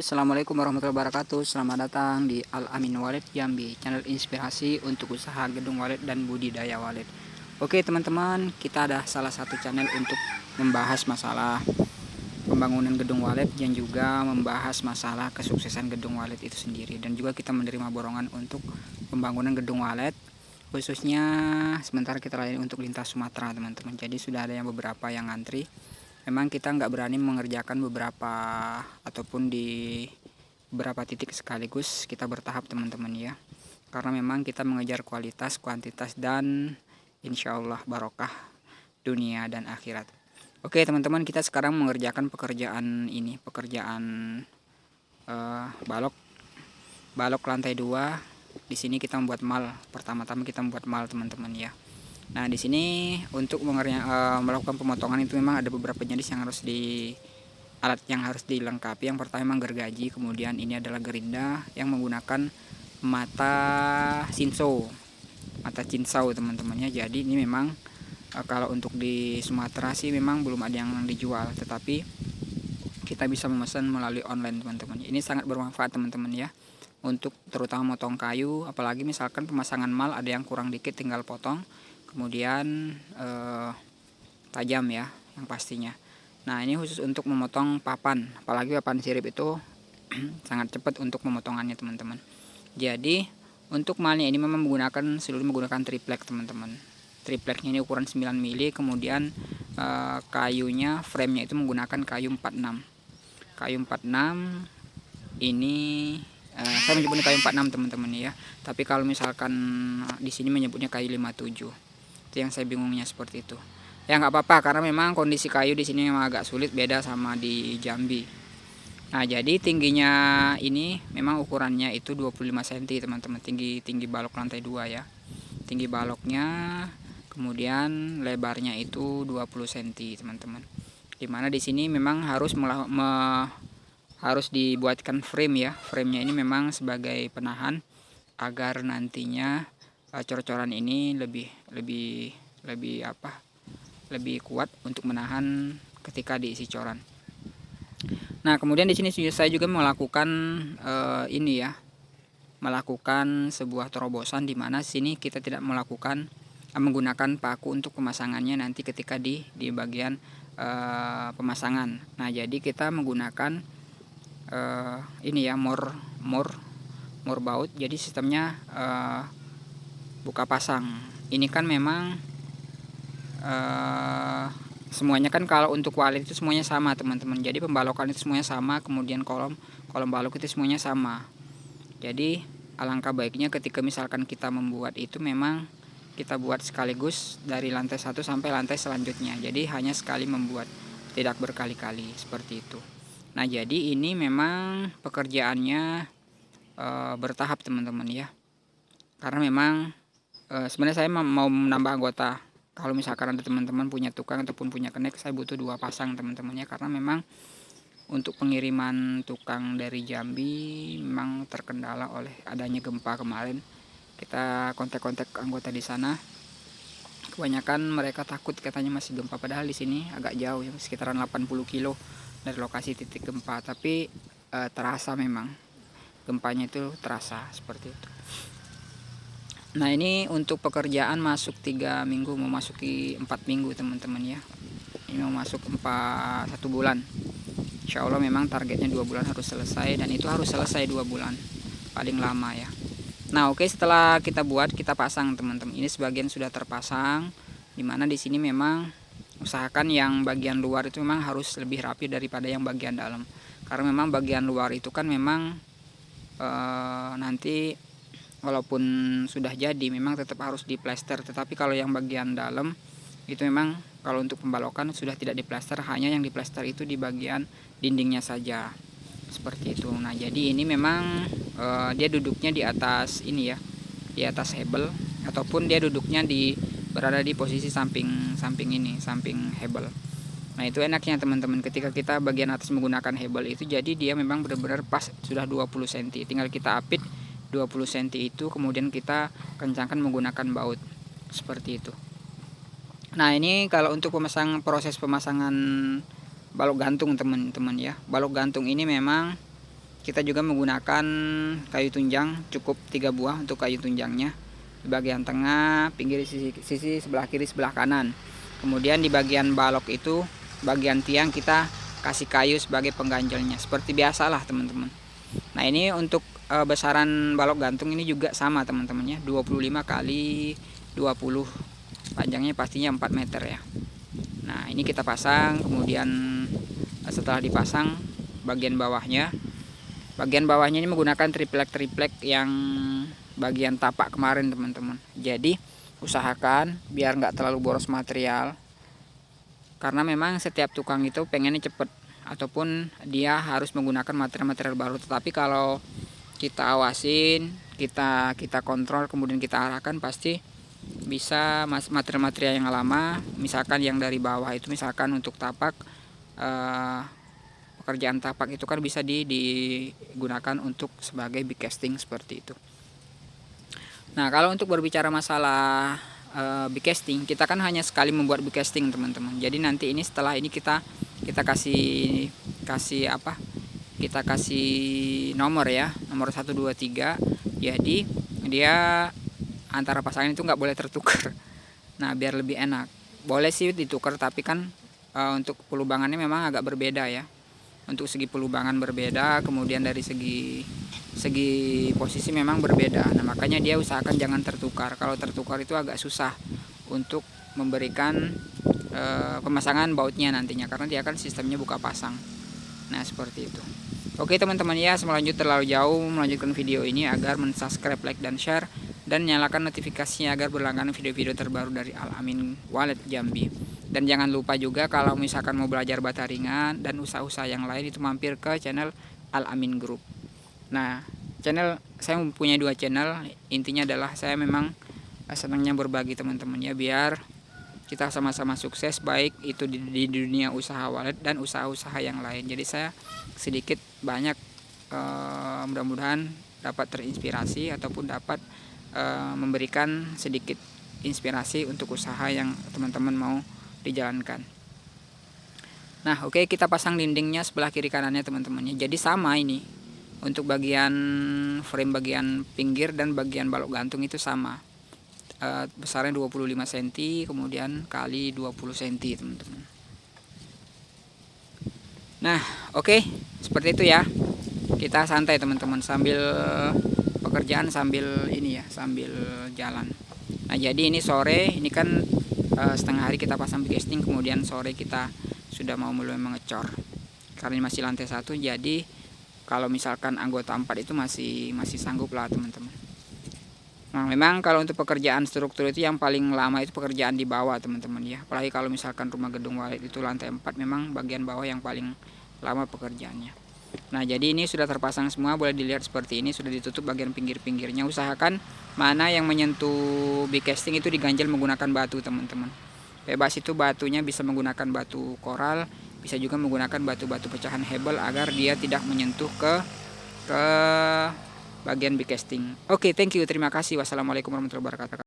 Assalamualaikum warahmatullahi wabarakatuh. Selamat datang di Al-Amin Wallet Jambi, channel inspirasi untuk usaha gedung wallet dan budidaya wallet. Oke teman-teman, kita ada salah satu channel untuk membahas masalah pembangunan gedung wallet dan juga membahas masalah kesuksesan gedung wallet itu sendiri. Dan juga kita menerima borongan untuk pembangunan gedung wallet, khususnya sementara kita layani untuk lintas Sumatera teman-teman. Jadi sudah ada yang beberapa yang ngantri. Memang kita nggak berani mengerjakan beberapa ataupun di beberapa titik sekaligus, kita bertahap teman-teman ya, karena memang kita mengejar kualitas, kuantitas, dan insya Allah barokah dunia dan akhirat. Oke teman-teman, kita sekarang mengerjakan pekerjaan ini, pekerjaan balok lantai 2. Di sini kita membuat mal, pertama-tama kita membuat mal teman-teman ya. Nah, di sini untuk melakukan pemotongan itu memang ada beberapa jenis yang harus alat yang harus dilengkapi. Yang pertama memang gergaji, kemudian ini adalah gerinda yang menggunakan mata cinsau teman-temannya. Jadi ini memang kalau untuk di Sumatera sih memang belum ada yang dijual, tetapi kita bisa memesan melalui online teman-teman. Ini sangat bermanfaat teman-teman ya, untuk terutama motong kayu, apalagi misalkan pemasangan mal ada yang kurang dikit tinggal potong, kemudian tajam ya yang pastinya. Nah ini khusus untuk memotong papan, apalagi papan sirip itu sangat cepat untuk pemotongannya teman-teman. Jadi untuk malnya ini memang seluruh menggunakan triplek teman-teman. Tripleknya ini ukuran 9 mili, kemudian kayunya, framenya itu menggunakan kayu 46. Kayu 46 ini saya menyebutnya kayu 46 teman-teman ya. Tapi kalau misalkan di sini menyebutnya kayu 57. Itu yang saya bingungnya seperti itu. Ya nggak apa-apa, karena memang kondisi kayu di sini memang agak sulit, beda sama di Jambi. Nah jadi tingginya ini memang ukurannya itu 25 cm teman-teman, tinggi balok lantai 2 ya, tinggi baloknya. Kemudian lebarnya itu 20 cm teman-teman. Dimana di sini memang harus dibuatkan frame ya. Framenya ini memang sebagai penahan agar nantinya cor-coran ini lebih kuat untuk menahan ketika diisi coran. Nah kemudian di sini saya juga melakukan melakukan sebuah terobosan, di mana sini kita tidak menggunakan paku untuk pemasangannya nanti ketika di bagian pemasangan. Nah jadi kita menggunakan more baut. Jadi sistemnya buka pasang. Ini kan memang semuanya kan kalau untuk wallet itu semuanya sama teman-teman. Jadi pembalokan itu semuanya sama, kemudian kolom balok itu semuanya sama. Jadi alangkah baiknya ketika misalkan kita membuat itu memang kita buat sekaligus dari lantai 1 sampai lantai selanjutnya. Jadi hanya sekali membuat, tidak berkali-kali seperti itu. Nah jadi ini memang pekerjaannya bertahap teman-teman ya, karena memang sebenarnya saya mau menambah anggota. Kalau misalkan ada teman-teman punya tukang ataupun punya kenek, saya butuh 2 pasang teman-teman ya, karena memang untuk pengiriman tukang dari Jambi memang terkendala oleh adanya gempa kemarin. Kita kontak-kontak anggota di sana, kebanyakan mereka takut, katanya masih gempa, padahal di sini agak jauh ya, sekitaran 80 kilo dari lokasi titik gempa. Tapi terasa, memang gempanya itu terasa seperti itu. Nah ini untuk pekerjaan masuk 3 minggu, mau masuki 4 minggu teman-teman ya. Ini mau masuk 1 bulan. Insya Allah memang targetnya 2 bulan harus selesai, dan itu harus selesai 2 bulan paling lama ya. Nah oke, setelah kita buat, kita pasang teman-teman. Ini sebagian sudah terpasang, dimana di sini memang usahakan yang bagian luar itu memang harus lebih rapi daripada yang bagian dalam, karena memang bagian luar itu kan memang nanti walaupun sudah jadi memang tetap harus diplester. Tetapi kalau yang bagian dalam itu memang kalau untuk pembalokan sudah tidak diplester, hanya yang diplester itu di bagian dindingnya saja seperti itu. Nah jadi ini memang dia duduknya di atas ini ya, di atas hebel, ataupun dia duduknya berada di posisi samping hebel. Nah itu enaknya teman-teman, ketika kita bagian atas menggunakan hebel itu, jadi dia memang benar-benar pas, sudah 20 cm, tinggal kita apit 20 cm itu, kemudian kita kencangkan menggunakan baut seperti itu. Nah ini kalau untuk proses pemasangan balok gantung teman-teman ya. Balok gantung ini memang kita juga menggunakan kayu tunjang, cukup 3 buah untuk kayu tunjangnya. Di bagian tengah, pinggir sisi sebelah kiri, sebelah kanan. Kemudian di bagian balok itu, bagian tiang kita kasih kayu sebagai pengganjalnya. Seperti biasalah teman-teman. Nah ini untuk besaran balok gantung ini juga sama teman-teman ya, 25 kali 20. Panjangnya pastinya 4 meter ya. Nah ini kita pasang, kemudian setelah dipasang bagian bawahnya ini menggunakan triplek yang bagian tapak kemarin teman-teman. Jadi usahakan biar nggak terlalu boros material, karena memang setiap tukang itu pengennya cepet ataupun dia harus menggunakan material-material baru. Tetapi kalau kita awasin, kita kontrol, kemudian kita arahkan, pasti bisa material-material yang lama. Misalkan yang dari bawah itu, misalkan untuk tapak, pekerjaan tapak itu kan bisa digunakan untuk sebagai big casting seperti itu. Nah kalau untuk berbicara masalah big casting, kita kan hanya sekali membuat big casting teman-teman. Jadi nanti ini setelah ini kita kasih apa? Kita kasih nomor ya, nomor 1, 2, 3. Jadi dia antara pasangan itu nggak boleh tertukar. Nah biar lebih enak, boleh sih ditukar, tapi kan untuk pelubangannya memang agak berbeda ya. Untuk segi pelubangan berbeda, kemudian dari segi posisi memang berbeda. Nah makanya dia usahakan jangan tertukar. Kalau tertukar itu agak susah untuk memberikan pemasangan bautnya nantinya, karena dia kan sistemnya buka pasang. Nah seperti itu. Oke teman-teman ya, selanjut terlalu jauh melanjutkan video ini, agar subscribe, like, dan share, dan nyalakan notifikasinya agar berlangganan video-video terbaru dari Al-Amin Wallet Jambi. Dan jangan lupa juga kalau misalkan mau belajar bata ringan dan usaha-usaha yang lain, itu mampir ke channel Al-Amin Group. Nah saya mempunyai 2 channel. Intinya adalah saya memang senangnya berbagi teman-teman ya, biar kita sama-sama sukses, baik itu di dunia usaha wallet dan usaha-usaha yang lain. Jadi saya sedikit banyak mudah-mudahan dapat terinspirasi ataupun dapat memberikan sedikit inspirasi untuk usaha yang teman-teman mau dijalankan. Nah oke, kita pasang dindingnya sebelah kiri kanannya teman-teman ya. Jadi sama ini untuk bagian frame, bagian pinggir dan bagian balok gantung itu sama. Besarnya 25 cm, kemudian kali 20 cm teman-teman. Nah oke, seperti itu ya. Kita santai teman-teman, sambil pekerjaan sambil ini ya, sambil jalan. Nah jadi ini sore, ini kan setengah hari kita pasang big casting, kemudian sore kita sudah mau mulai mengecor. Karena ini masih lantai 1, jadi kalau misalkan anggota 4 itu masih sanggup lah teman-teman. Nah memang kalau untuk pekerjaan struktur itu yang paling lama itu pekerjaan di bawah teman-teman ya. Apalagi kalau misalkan rumah gedung wallet itu lantai 4, memang bagian bawah yang paling lama pekerjaannya. Nah jadi ini sudah terpasang semua, boleh dilihat seperti ini, sudah ditutup bagian pinggir-pinggirnya. Usahakan mana yang menyentuh big casting itu diganjel menggunakan batu teman-teman. Bebas itu batunya, bisa menggunakan batu koral, bisa juga menggunakan batu-batu pecahan hebel agar dia tidak menyentuh ke bagian big casting. Oke, thank you, terima kasih. Wassalamualaikum warahmatullahi wabarakatuh.